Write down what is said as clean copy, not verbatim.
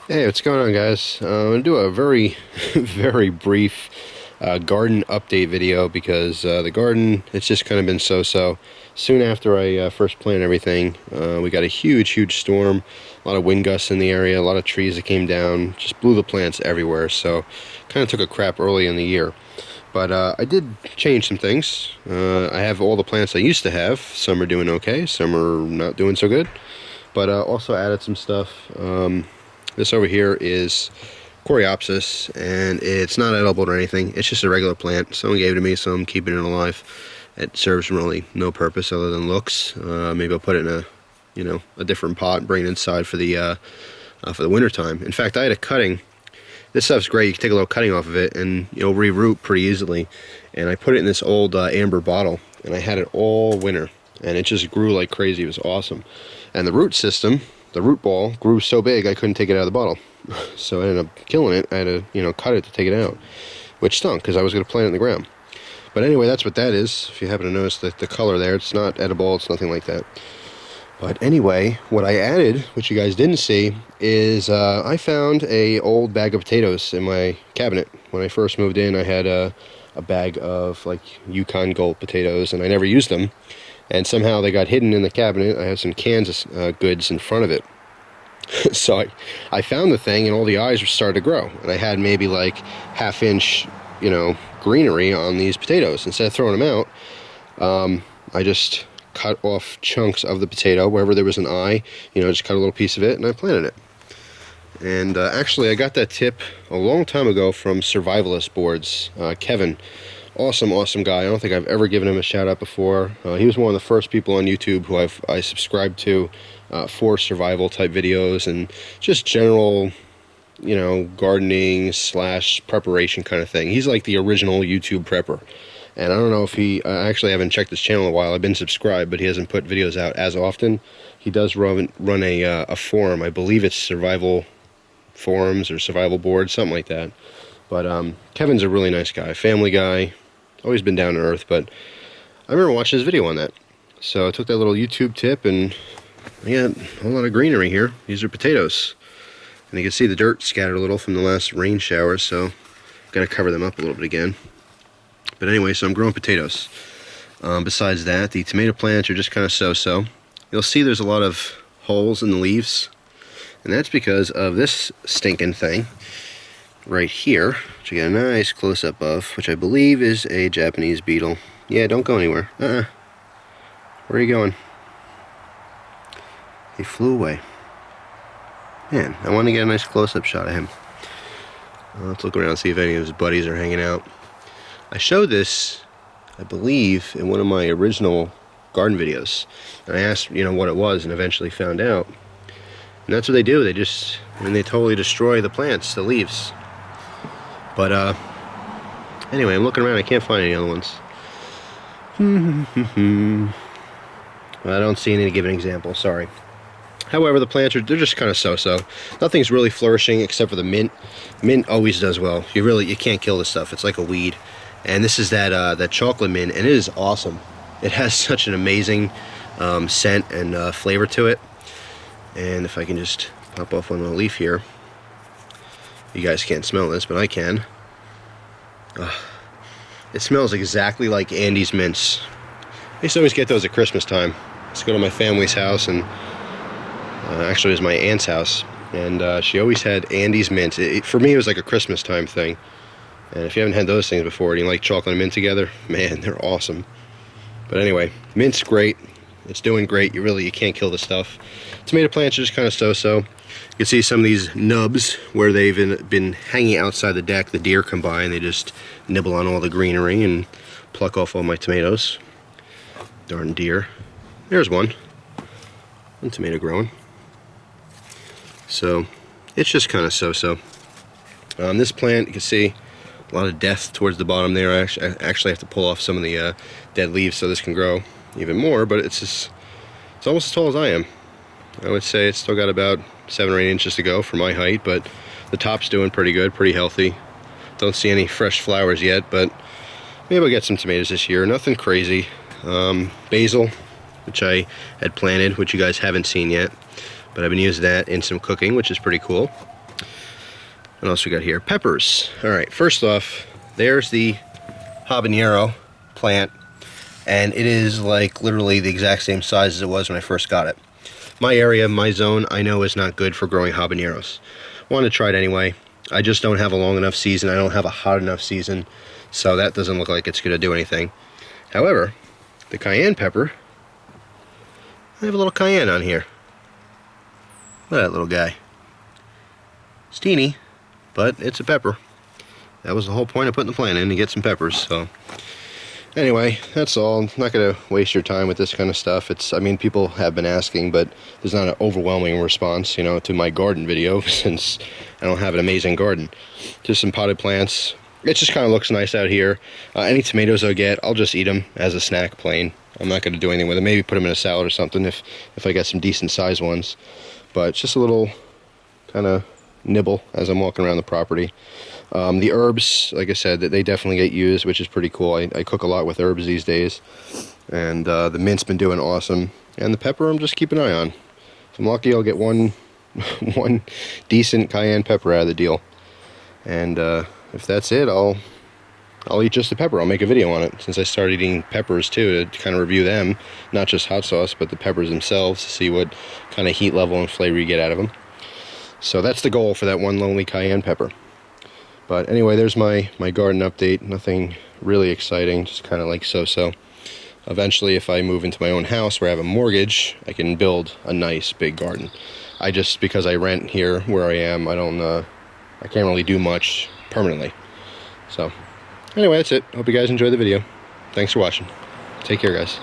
Hey, what's going on, guys? I'm going to do a very, very brief garden update video because the garden, it's just kind of been so-so. Soon after I first planted everything, we got a huge storm, a lot of wind gusts in the area, a lot of trees that came down, just blew the plants everywhere, so kind of took a crap early in the year. But I did change some things. I have all the plants I used to have. Some are doing okay, some are not doing so good. But also added some stuff. This over here is Coreopsis, and it's not edible or anything. It's just a regular plant. Someone gave it to me, so I'm keeping it alive. It serves really no purpose other than looks. Maybe I'll put it in a different pot and bring it inside for the winter time. In fact, I had a cutting. This stuff's great. You can take a little cutting off of it, and you'll re-root pretty easily. And I put it in this old amber bottle, and I had it all winter, and it just grew like crazy. It was awesome. And the root system, the root ball, grew so big I couldn't take it out of the bottle. So I ended up killing it. I had to, cut it to take it out, which stunk because I was going to plant it in the ground. But anyway, that's what that is. If you happen to notice the color there, it's not edible, it's nothing like that. But anyway, what I added, which you guys didn't see, is I found a old bag of potatoes in my cabinet. When I first moved in, I had a bag of like Yukon Gold potatoes, and I never used them. And somehow they got hidden in the cabinet. I have some cans of goods in front of it. So I found the thing, and all the eyes started to grow. And I had maybe like half-inch, greenery on these potatoes. Instead of throwing them out, I just cut off chunks of the potato wherever there was an eye. Just cut a little piece of it, and I planted it. And actually, I got that tip a long time ago from Survivalist Boards, Kevin. Awesome guy. I don't think I've ever given him a shout out before. He was one of the first people on YouTube who I subscribed to for survival type videos and just general, gardening / preparation kind of thing. He's like the original YouTube prepper. And I don't know if I actually haven't checked his channel in a while. I've been subscribed, but he hasn't put videos out as often. He does run a forum. I believe it's Survival Forums or Survival Boards, something like that. But Kevin's a really nice guy, family guy. Always been down to earth, but I remember watching his video on that. So I took that little YouTube tip, and I got a whole lot of greenery here. These are potatoes. And you can see the dirt scattered a little from the last rain shower, so got to cover them up a little bit again. But anyway, so I'm growing potatoes. Besides that, the tomato plants are just kind of so-so. You'll see there's a lot of holes in the leaves, and that's because of this stinking thing right here, which I get a nice close-up of, which I believe is a Japanese beetle. Yeah, don't go anywhere. Where are you going? He flew away. Man, I want to get a nice close-up shot of him. Let's look around and see if any of his buddies are hanging out. I showed this, I believe, in one of my original garden videos. And I asked, what it was, and eventually found out. And that's what they do. They totally destroy the plants, the leaves. But anyway, I'm looking around. I can't find any other ones. Well, I don't see any to give an example. Sorry. However, the plants they're just kind of so-so. Nothing's really flourishing except for the mint. Mint always does well. You can't kill this stuff. It's like a weed. And this is that chocolate mint, and it is awesome. It has such an amazing scent and flavor to it. And if I can just pop off one little leaf here. You guys can't smell this, but I can. It smells exactly like Andy's mints. I used to always get those at Christmas time. Let's go to my family's house, and actually it was my aunt's house, and she always had Andy's mints. For me, it was like a Christmas time thing. And if you haven't had those things before, and you like chocolate and mint together, man, they're awesome. But anyway, mint's great. It's doing great. You can't kill the stuff. Tomato plants are just kind of so-so. You can see some of these nubs where they've been hanging outside the deck. The deer come by and they just nibble on all the greenery and pluck off all my tomatoes. Darn deer. There's one. One tomato growing. So it's just kind of so-so. This plant, you can see a lot of death towards the bottom there. I actually have to pull off some of the dead leaves so this can grow even more, but it's almost as tall as I am. I would say it's still got about 7 or 8 inches to go for my height, but the top's doing pretty good, pretty healthy. Don't see any fresh flowers yet, but maybe I'll get some tomatoes this year. Nothing crazy. Basil, which I had planted, which you guys haven't seen yet, but I've been using that in some cooking, which is pretty cool. What else we got here? Peppers. All right, first off, there's the habanero plant, and it is like literally the exact same size as it was when I first got it. My area, my zone, I know is not good for growing habaneros. Wanted to try it anyway. I just don't have a long enough season. I don't have a hot enough season, so that doesn't look like it's going to do anything. However, the cayenne pepper, I have a little cayenne on here. Look at that little guy. It's teeny, but it's a pepper. That was the whole point of putting the plant in, to get some peppers. So anyway, that's all. I'm not going to waste your time with this kind of stuff. I mean, people have been asking, but there's not an overwhelming response, you know, to my garden video, since I don't have an amazing garden. Just some potted plants. It just kind of looks nice out here. Any tomatoes I get, I'll just eat them as a snack plain. I'm not going to do anything with them. Maybe put them in a salad or something if I get some decent sized ones. But it's just a little kind of nibble as I'm walking around the property. The herbs, like I said, they definitely get used, which is pretty cool. I cook a lot with herbs these days. And the mint's been doing awesome. And the pepper, I'm just keeping an eye on. If I'm lucky, I'll get one decent cayenne pepper out of the deal. And if that's it, I'll eat just the pepper. I'll make a video on it, since I started eating peppers too, to kind of review them. Not just hot sauce, but the peppers themselves, to see what kind of heat level and flavor you get out of them. So that's the goal for that one lonely cayenne pepper. But anyway, there's my garden update. Nothing really exciting, just kind of like so-so. Eventually, if I move into my own house where I have a mortgage, I can build a nice big garden. Because I rent here where I am, I can't really do much permanently. So anyway, that's it. Hope you guys enjoyed the video. Thanks for watching. Take care, guys.